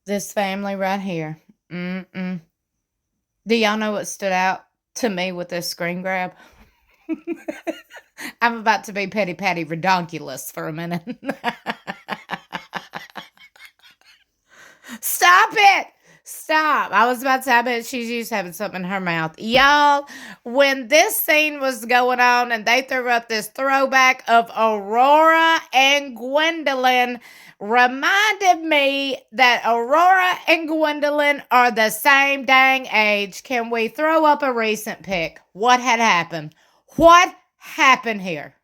This family right here. Mm-mm. Do y'all know what stood out to me with this screen grab? I'm about to be petty patty redonkulous for a minute. Stop it! Stop. I was about to say, I bet she's used to having something in her mouth. Y'all, when this scene was going on and they threw up this throwback of Aurora and Gwendolyn, reminded me that Aurora and Gwendolyn are the same dang age. Can we throw up a recent pic? What had happened? What happened here?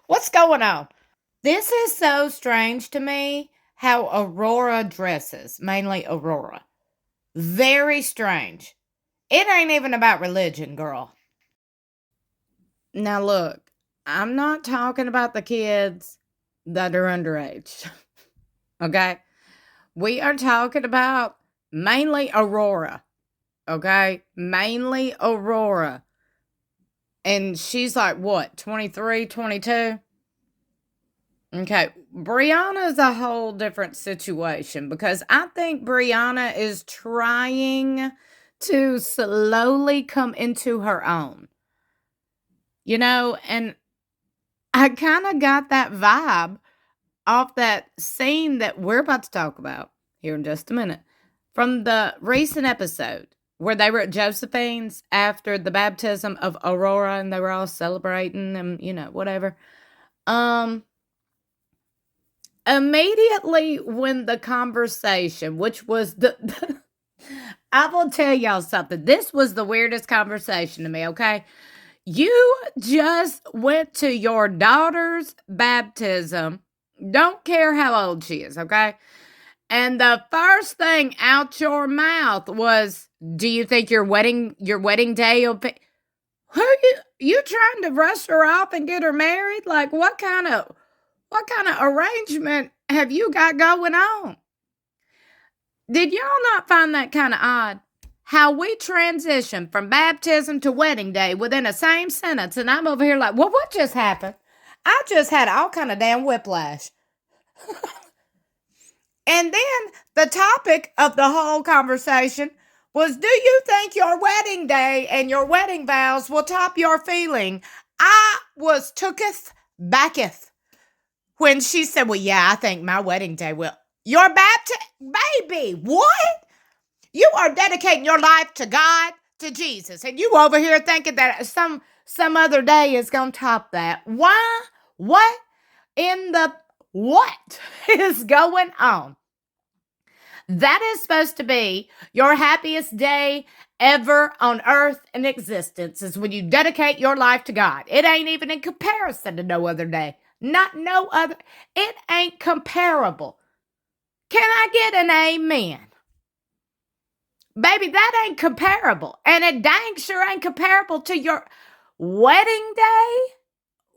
What's going on? This is so strange to me how Aurora dresses, mainly Aurora. Very strange. It ain't even about religion, girl. Now, look, I'm not talking about the kids that are underage. Okay? We are talking about mainly Aurora. Okay? Mainly Aurora. And she's like, what, 23, 22? Okay, Brianna's a whole different situation because I think Brianna is trying to slowly come into her own. And I kind of got that vibe off that scene that we're about to talk about here in just a minute from the recent episode where they were at Josephine's after the baptism of Aurora and they were all celebrating and, whatever. Immediately when the conversation, which was I will tell y'all something. This was the weirdest conversation to me, okay? You just went to your daughter's baptism. Don't care how old she is, okay? And the first thing out your mouth was, "Do you think your wedding day will be?" Who you trying to rush her off and get her married? Like what kind of arrangement have you got going on? Did y'all not find that kind of odd? How we transition from baptism to wedding day within a same sentence, and I'm over here like, well, what just happened? I just had all kind of damn whiplash. And then the topic of the whole conversation was, do you think your wedding day and your wedding vows will top your feeling? I was tooketh backeth when she said, well, yeah, I think my wedding day will. Your baby, what? You are dedicating your life to God, to Jesus, and you over here thinking that some other day is going to top that. Why? What what is going on? That is supposed to be your happiest day ever on earth in existence, is when you dedicate your life to God. It ain't even in comparison to no other day. Not no other. It ain't comparable. Can I get an amen? Baby, that ain't comparable. And it dang sure ain't comparable to your wedding day.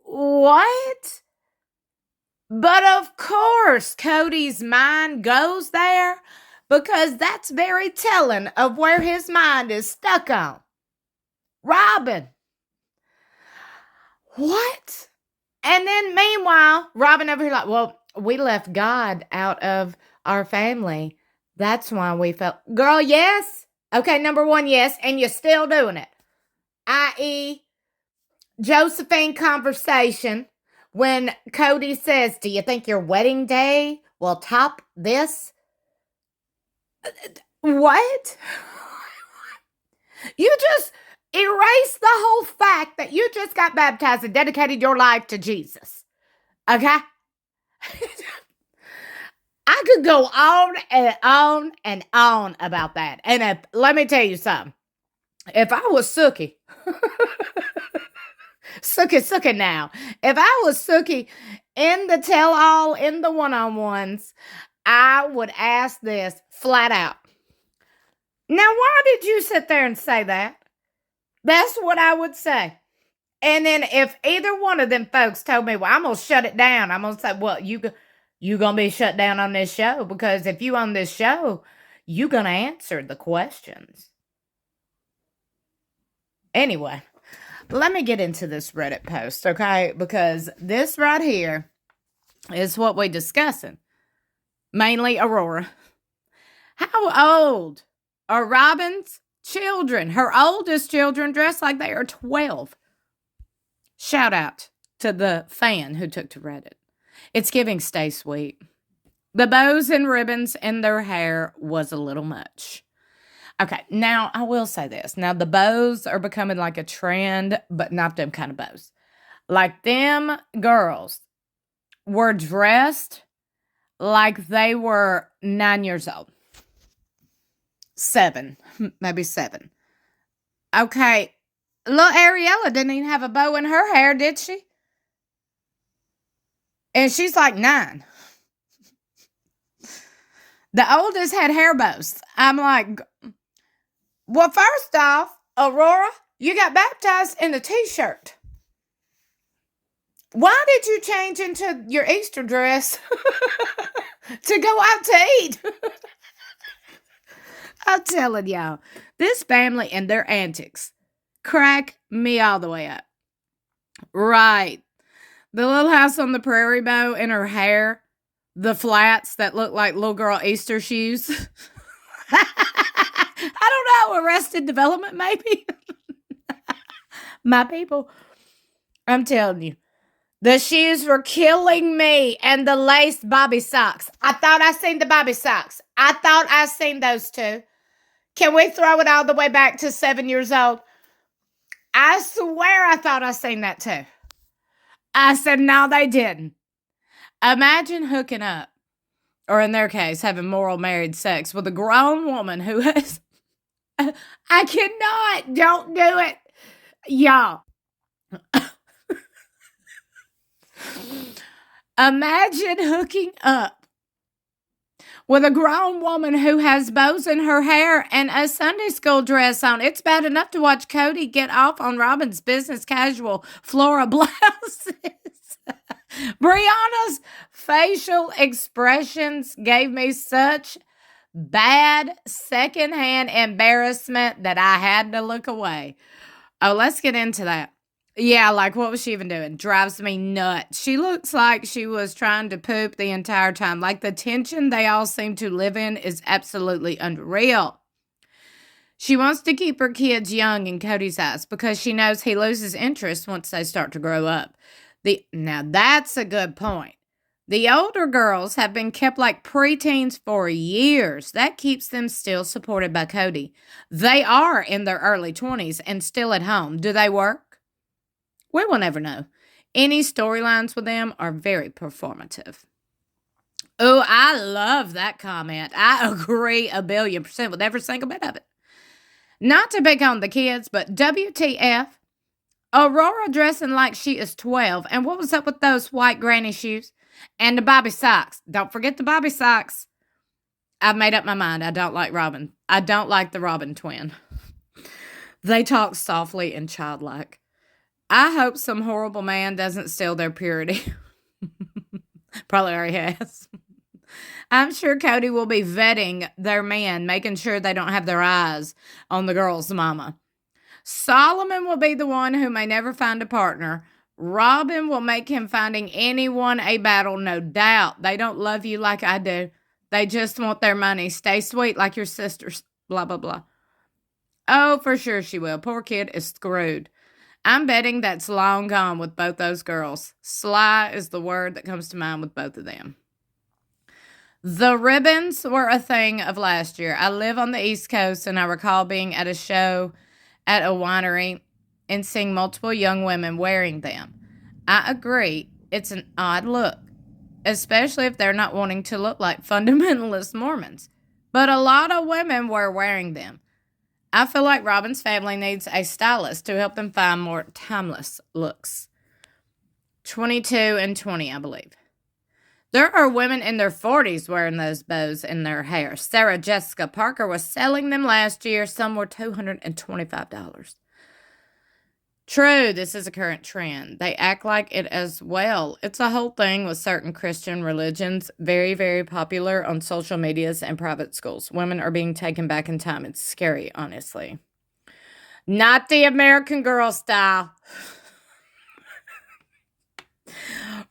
What? But of course, Cody's mind goes there because that's very telling of where his mind is stuck on. Robyn. What? And then meanwhile, Robyn over here like, well, we left God out of our family. That's why we felt, girl, yes. Okay, number one, yes. And you're still doing it. I.e., Josephine conversation when Cody says, do you think your wedding day will top this? What? You just erase the whole fact that you just got baptized and dedicated your life to Jesus. Okay? I could go on and on and on about that. And let me tell you something. If I was Sookie, Sookie now. If I was Sookie in the tell-all, in the one-on-ones, I would ask this flat out. Now, why did you sit there and say that? That's what I would say. And then if either one of them folks told me, well, I'm going to shut it down, I'm going to say, well, you going to be shut down on this show, because if you on this show, you going to answer the questions. Anyway, let me get into this Reddit post, okay? Because this right here is what we're discussing. Mainly Aurora. How old are Robyn's children? Her oldest children dress like they are 12. Shout out to the fan who took to Reddit. It's giving stay sweet. The bows and ribbons in their hair was a little much. Okay, now I will say this. Now the bows are becoming like a trend, but not them kind of bows. Like them girls were dressed like they were 9 years old. 7, maybe 7. Okay, little Ariella didn't even have a bow in her hair, did she? And she's like 9. The oldest had hair bows. I'm like, well, first off, Aurora, you got baptized in a t-shirt. Why did you change into your Easter dress to go out to eat? I'm telling y'all, this family and their antics crack me all the way up. Right. The little house on the prairie bow in her hair, the flats that look like little girl Easter shoes. I don't know, Arrested Development maybe? My people, I'm telling you. The shoes were killing me, and the lace bobby socks. I thought I seen the bobby socks. I thought I seen those two. Can we throw it all the way back to 7 years old? I swear I thought I seen that too. I said, no, they didn't. Imagine hooking up, or in their case, having moral married sex with a grown woman who has... I cannot. Don't do it. Y'all. Imagine hooking up with a grown woman who has bows in her hair and a Sunday school dress on. It's bad enough to watch Cody get off on Robyn's business casual flora blouses. Brianna's facial expressions gave me such bad secondhand embarrassment that I had to look away. Oh, let's get into that. Yeah, like what was she even doing? Drives me nuts. She looks like she was trying to poop the entire time. Like the tension they all seem to live in is absolutely unreal. She wants to keep her kids young in Cody's eyes because she knows he loses interest once they start to grow up. Now that's a good point. The older girls have been kept like preteens for years. That keeps them still supported by Cody. They are in their early 20s and still at home. Do they work? We will never know. Any storylines with them are very performative. Oh, I love that comment. I agree 1,000,000,000% with every single bit of it. Not to pick on the kids, but WTF? Aurora dressing like she is 12. And what was up with those white granny shoes? And the bobby socks. Don't forget the bobby socks. I've made up my mind. I don't like Robyn. I don't like the Robyn twin. They talk softly and childlike. I hope some horrible man doesn't steal their purity. Probably already has. I'm sure Cody will be vetting their man, making sure they don't have their eyes on the girl's mama. Solomon will be the one who may never find a partner. Robyn will make him finding anyone a battle, no doubt. They don't love you like I do. They just want their money. Stay sweet like your sisters. Blah, blah, blah. Oh, for sure she will. Poor kid is screwed. I'm betting that's long gone with both those girls. Sly is the word that comes to mind with both of them. The ribbons were a thing of last year. I live on the East Coast, and I recall being at a show at a winery and seeing multiple young women wearing them. I agree, it's an odd look, especially if they're not wanting to look like fundamentalist Mormons. But a lot of women were wearing them. I feel like Robyn's family needs a stylist to help them find more timeless looks. 22 and 20, I believe. There are women in their 40s wearing those bows in their hair. Sarah Jessica Parker was selling them last year. Some were $225. True, this is a current trend. They act like it as well. It's a whole thing with certain Christian religions. Very, very popular on social medias and private schools. Women are being taken back in time. It's scary, honestly. Not the American Girl style.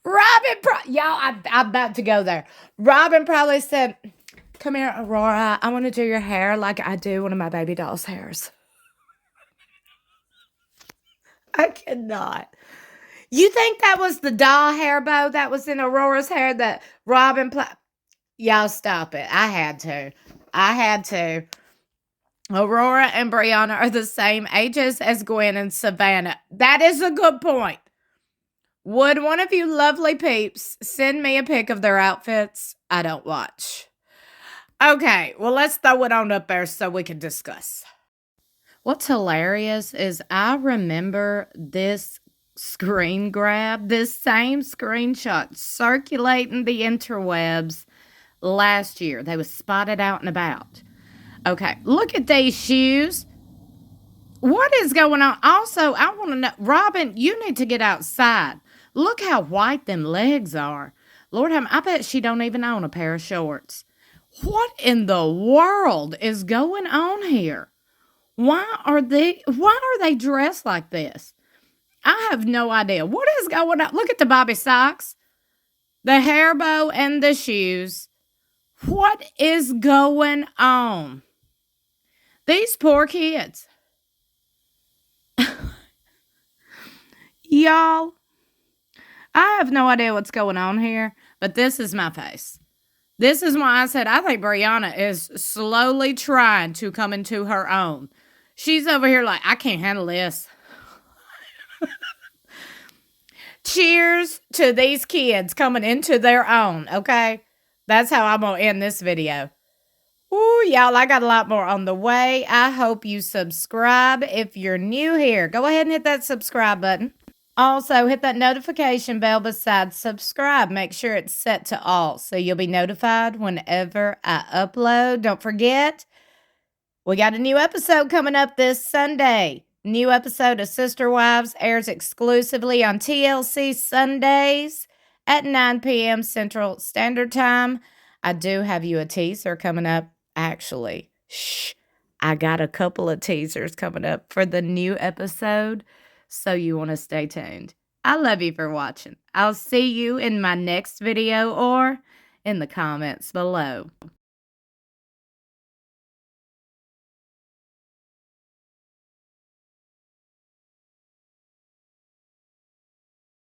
Robyn, y'all, I'm about to go there. Robyn probably said, Come here, Aurora. I want to do your hair like I do one of my baby doll's hairs. I cannot. You think that was the doll hair bow that was in Aurora's hair that Robyn Y'all stop it. I had to. Aurora and Brianna are the same ages as Gwen and Savannah. That is a good point. Would one of you lovely peeps send me a pic of their outfits? I don't watch. Okay, well, let's throw it on up there so we can discuss. What's hilarious is I remember this screen grab, this same screenshot circulating the interwebs last year. They was spotted out and about. Okay, look at these shoes. What is going on? Also, I want to know, Robyn, you need to get outside. Look how white them legs are. Lord, I bet she don't even own a pair of shorts. What in the world is going on here? Why are they dressed like this? I have no idea. What is going on? Look at the bobby socks, the hair bow, and the shoes. What is going on? These poor kids. Y'all, I have no idea what's going on here, but this is my face. This is why I said I think Brianna is slowly trying to come into her own. She's over here like, I can't handle this. Cheers to these kids coming into their own, okay? That's how I'm going to end this video. Ooh, y'all, I got a lot more on the way. I hope you subscribe. If you're new here, go ahead and hit that subscribe button. Also, hit that notification bell beside subscribe. Make sure it's set to all so you'll be notified whenever I upload. Don't forget, we got a new episode coming up this Sunday. New episode of Sister Wives airs exclusively on TLC Sundays at 9 p.m. Central Standard Time. I do have you a teaser coming up. Actually, I got a couple of teasers coming up for the new episode, so you want to stay tuned. I love you for watching. I'll see you in my next video or in the comments below.